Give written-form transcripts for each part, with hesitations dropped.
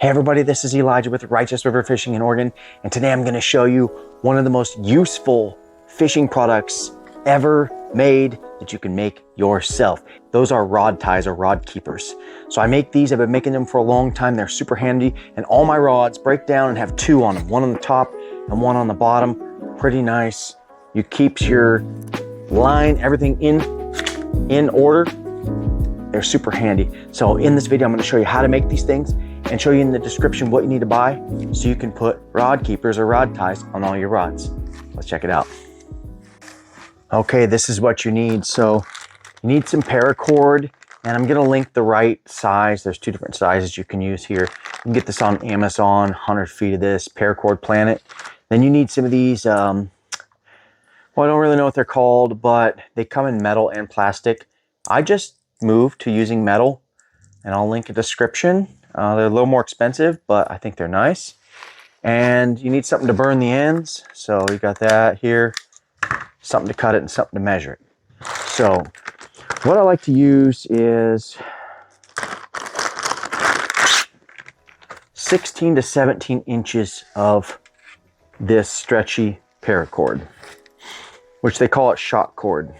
Hey everybody, this is Elijah with Righteous River Fishing in Oregon, and today I'm going to show you one of the most useful fishing products ever made that you can make yourself. Those are rod ties or rod keepers. So I make these, I've been making them for a long time. They're super handy, and all my rods break down and have two on them, one on the top and one on the bottom. Pretty nice. You keeps your line, everything in order. They're super handy. So in this video, I'm going to show you how to make these things and show you in the description what you need to buy so you can put rod keepers or rod ties on all your rods. Let's check it out. Okay, this is what you need. So you need some paracord, and I'm going to link the right size. There's two different sizes you can use here. You can get this on Amazon, 100 feet of this paracord planet. Then you need some of these, well, I don't really know what they're called, but they come in metal and plastic. I just moved to using metal, and I'll link a description. They're a little more expensive, but I think they're nice. And you need something to burn the ends. So you got that here, something to cut it and something to measure it. So what I like to use is 16 to 17 inches of this stretchy paracord, which they call it shot cord.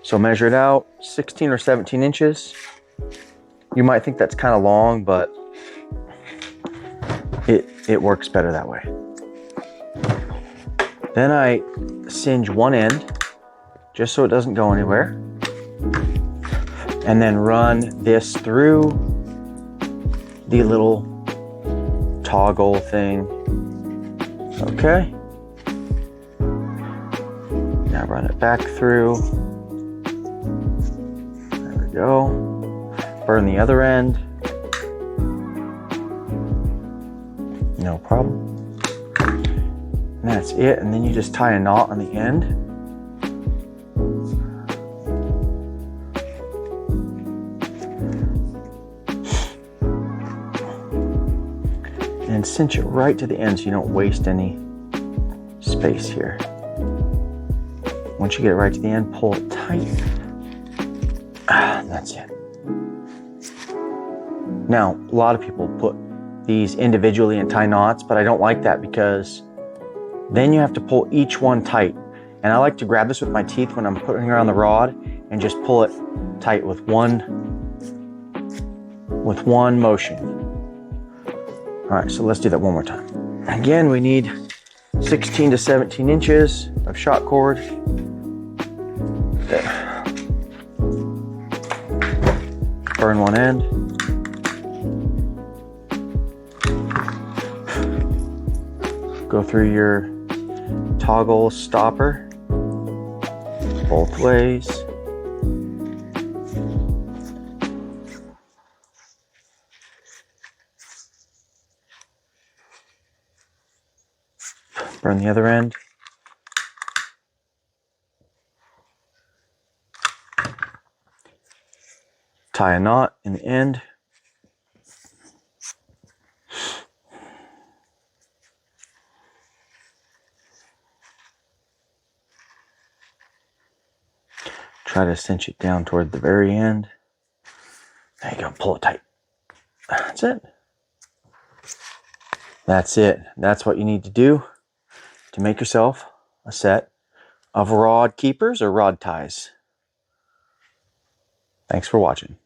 So measure it out, 16 or 17 inches. You might think that's kind of long, but it works better that way. Then I singe one end just so it doesn't go anywhere, and then run this through the little toggle thing. Okay. Now run it back through. There we go. Burn the other end. No problem. And that's it. And then you just tie a knot on the end. And cinch it right to the end so you don't waste any space here. Once you get it right to the end, pull it tight. That's it. Now, a lot of people put these individually and tie knots, but I don't like that because then you have to pull each one tight. And I like to grab this with my teeth when I'm putting it around the rod and just pull it tight with one motion. All right, so let's do that one more time. Again, we need 16 to 17 inches of shot cord. There. Burn one end. Go through your toggle stopper both ways. Burn the other end. Tie a knot in the end. Try to cinch it down toward the very end. There you go, pull it tight. That's it. That's it. That's what you need to do to make yourself a set of rod keepers or rod ties. Thanks for watching.